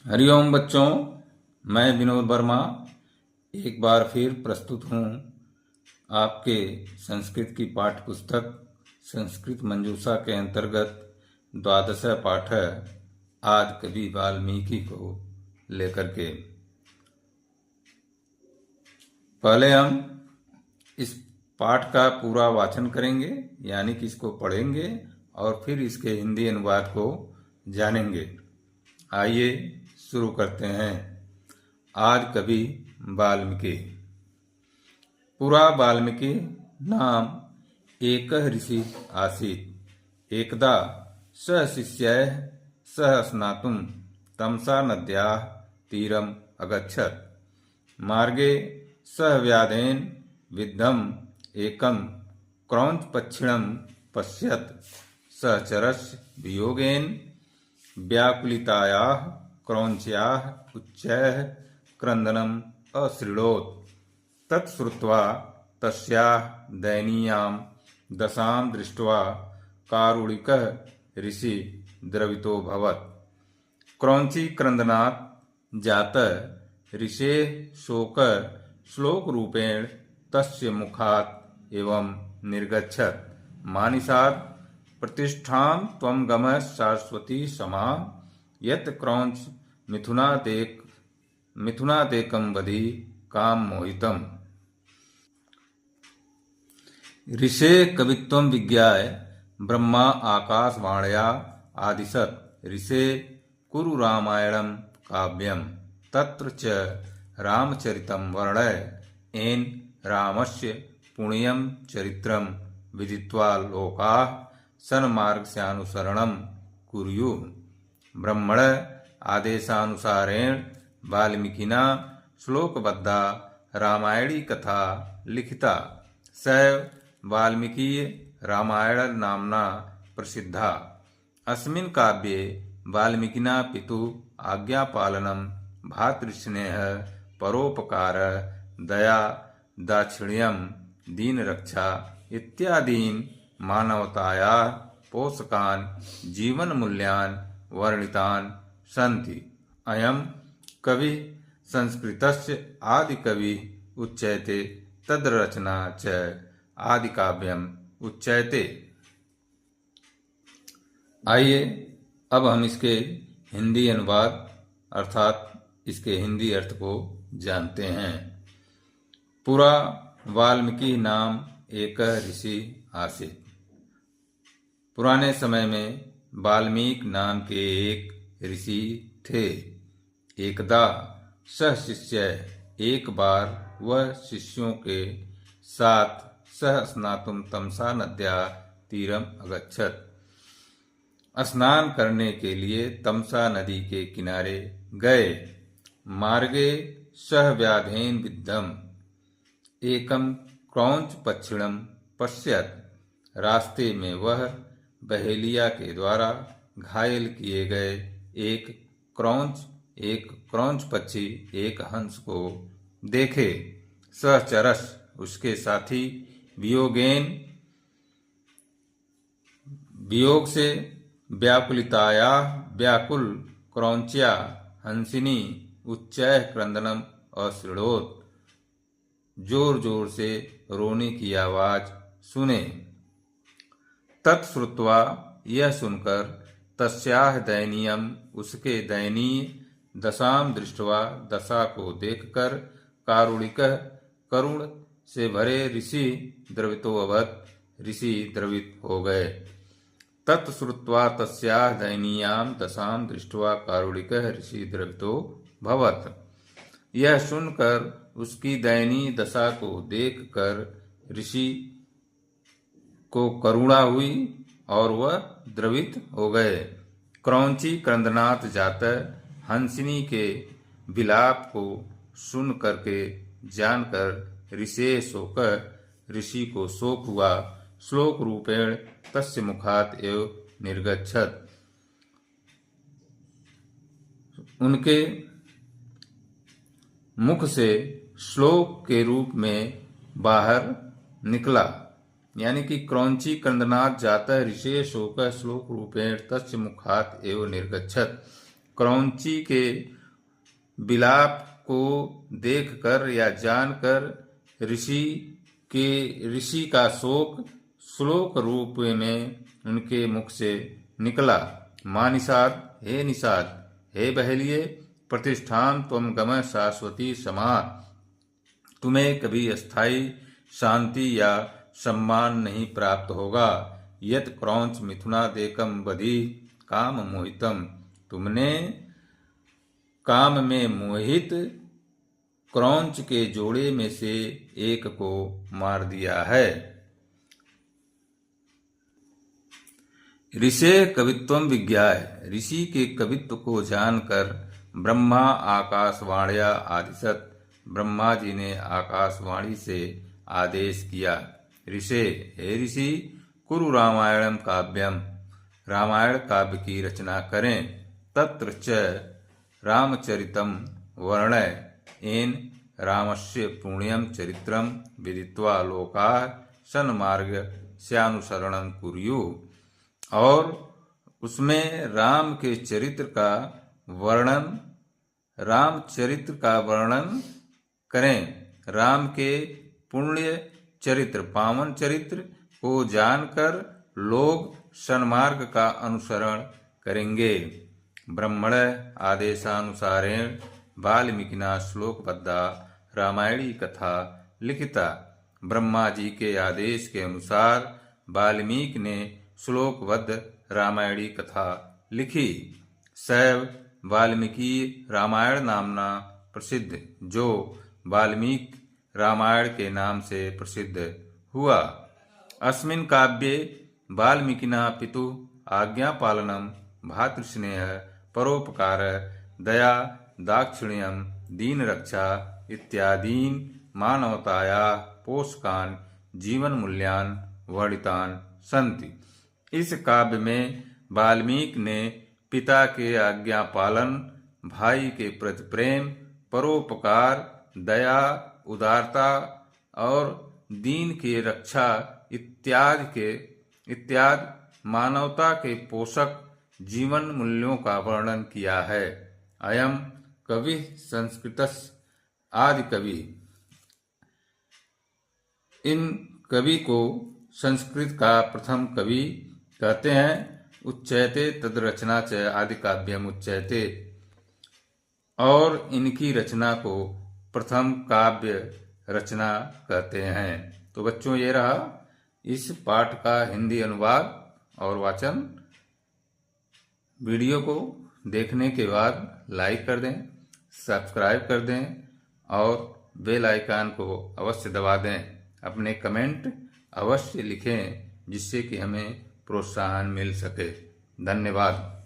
हरिओम बच्चों, मैं विनोद वर्मा एक बार फिर प्रस्तुत हूँ आपके संस्कृत की पाठ्य पुस्तक संस्कृत मंजूषा के अंतर्गत द्वादश पाठ आदि कवि वाल्मीकि को लेकर के। पहले हम इस पाठ का पूरा वाचन करेंगे, यानी कि इसको पढ़ेंगे और फिर इसके हिंदी अनुवाद को जानेंगे। आइए शुरू करते हैं। आदि कवि वाल्मीकि। पुरा वाल्मीकि नाम एक ऋषि आसीत्। एकदा सह शिष्यैः सह स्नातुं तमसा नद्याः तीरम् अगच्छत्। मार्गे सह व्याधेन विद्धम् एकं क्रौञ्चपक्षिणं पश्यत्। सहचरस्य वियोगेन व्याकुलितायाः क्रौञ्च्याः उच्चैः क्रन्दनम् अशृणोत्। तत्श्रुत्वा तस्याः दयनीयां दशां दृष्ट्वा कारुणिकः ऋषिः द्रवितोऽभवत्। क्रौञ्चीक्रन्दनात् जातः ऋषेः शोकः श्लोकरूपेण तस्य मुखात् एवं निर्गच्छत्। मानिषात् प्रतिष्ठां त्वं गमः शाश्वती समा यत् क्रौञ्च मिथुनादेकं वधि काम मोहितम्। ऋषे कवित्वं विज्ञाय ब्रह्मा आकाशवाण्या आदिशत्। ऋषे कुरु रामायणं काव्यम् तत्र च रामचरितं वर्णय। येन रामस्य पुण्यं चरित्रं विदित्वा लोकाः सन्मार्गस्यानुसरणं कुर्युः। ब्रह्मण आदेशानुसारेण वाल्मीकिना श्लोकबद्धा रामायणी कथा लिखिता। सैव वाल्मीकि रामायण नाम्ना प्रसिद्धा। अस्मिन् काव्ये वाल्मीकिना पितुः आज्ञापालनं, भ्रातृस्नेहः, परोपकारः, दया, दाक्षिण्यं, दीनरक्षा इत्यादीन् मानवतायाः पोषकान् जीवनमूल्यान् वर्णितान् सन्ति। अयं कवि संस्कृतस्य आदिकविः उच्यते, तद्रचना च आदिकाव्यम् उच्यते। आइए अब हम इसके हिंदी अनुवाद अर्थात इसके हिंदी अर्थ को जानते हैं। पुरा वाल्मीकि नाम एक ऋषि आसीत्। पुराने समय में वाल्मीकि नाम के एक ऋषि थे। एकदा सह शिष्य, एक बार वह शिष्यों के साथ सह स्नातुं तमसा नद्या तीरम अगच्छत्। स्नान करने के लिए तमसा नदी के किनारे गए। मार्गे सह व्याधेन विद्धम् एकम क्रौञ्च पक्षिणं पश्यत्। रास्ते में वह बहेलिया के द्वारा घायल किए गए एक क्रौञ्च पक्षी, एक हंस को देखे। सहचरस, उसके साथी, वियोग से व्याकुलिताया, व्याकुल क्रौञ्च्या हंसिनी उच्चैः क्रंदनम अशृणोत्, जोर जोर से रोने की आवाज सुने। तत्श्रुत्वा, यह सुनकर, तस्याः दयनीयम्, उसके दयनीय, दशां दृष्ट्वा, दशा को देखकर, कारुणिकः, करुण से भरे ऋषि द्रवितोऽभवत्, ऋषि द्रवित हो गए। तत्श्रुत्वा तस्याः दयनीयां दशां दृष्ट्वा कारुणिकः ऋषि द्रवितोऽभवत्। यह सुनकर, उसकी दयनीय दशा को देखकर ऋषि को करुणा हुई और वह द्रवित हो गए। क्रौञ्ची क्रंदनात् जातः, हंसिनी के विलाप को सुन करके, जानकर, ऋषे शोकः, ऋषि को शोक हुआ। श्लोक रूपेण तस्य मुखात् एव निर्गच्छत्, उनके मुख से श्लोक के रूप में बाहर निकला। यानी कि क्रौञ्ची क्रंदनात् जातः ऋषे शोकः श्लोक रूपेण तस्य मुखात् एव निर्गच्छत्। क्रौञ्ची के विलाप को देखकर या जानकर ऋषि का शोक श्लोक रूप में उनके मुख से निकला। मां निषाद, हे निषाद, हे बहेलिये, प्रतिष्ठान त्वम गमः शाश्वती समा। तुम्हें कभी अस्थायी शांति या सम्मान नहीं प्राप्त होगा। यत क्रौंच मिथुनादेकम बधि काम मोहितम। तुमने काम में मोहित क्रौंच के जोड़े में से एक को मार दिया है। ऋषे कवित्वम विज्ञाय। ऋषि के कवित्व को जानकर ब्रह्मा आकाशवाण्या आदिशत। ब्रह्मा जी ने आकाशवाणी से आदेश किया। ऋषे, हे ऋषि, कुरु रामायणम काव्यम। रामायण काव्य की रचना करें। तत्र च रामचरितम वर्णय। येन रामस्य पुण्यम चरित्रम विदित्वा लोकाः सन्मार्गस्यानुसरणं कुर्युः। और उसमें राम के चरित्र का वर्णन करें। राम के पुण्य चरित्र, पावन चरित्र को जानकर लोग सन्मार्ग का अनुसरण करेंगे। ब्रह्मण आदेशानुसारेण वाल्मीकिना श्लोकबद्धा रामायणी कथा लिखिता। ब्रह्मा जी के आदेश के अनुसार वाल्मीकि ने श्लोकबद्ध रामायणी कथा लिखी। सैव वाल्मीकि रामायण नामना प्रसिद्ध, जो वाल्मीकि रामायण के नाम से प्रसिद्ध हुआ। अस्मिन् काव्ये वाल्मीकिना पितुः आज्ञापालनम, भातृस्नेह, परोपकार, दया, दाक्षिण्यम, दीन रक्षा इत्यादीन मानवताया पोषकान जीवन मूल्यान वर्णितान सन्ति। इस काव्य में वाल्मीकि ने पिता के आज्ञा पालन, भाई के प्रति प्रेम, परोपकार, दया, उदारता और दीन की रक्षा इत्यादि मानवता के पोषक जीवन मूल्यों का वर्णन किया है। अयम कवि संस्कृतस्य आदि कवि। इन कवि को संस्कृत का प्रथम कवि कहते हैं। उच्चैते तद रचना च आदि काव्यम उच्चैते। और इनकी रचना को प्रथम काव्य रचना कहते हैं। तो बच्चों, ये रहा इस पाठ का हिंदी अनुवाद और वाचन। वीडियो को देखने के बाद लाइक कर दें, सब्सक्राइब कर दें और बेल आइकन को अवश्य दबा दें। अपने कमेंट अवश्य लिखें, जिससे कि हमें प्रोत्साहन मिल सके। धन्यवाद।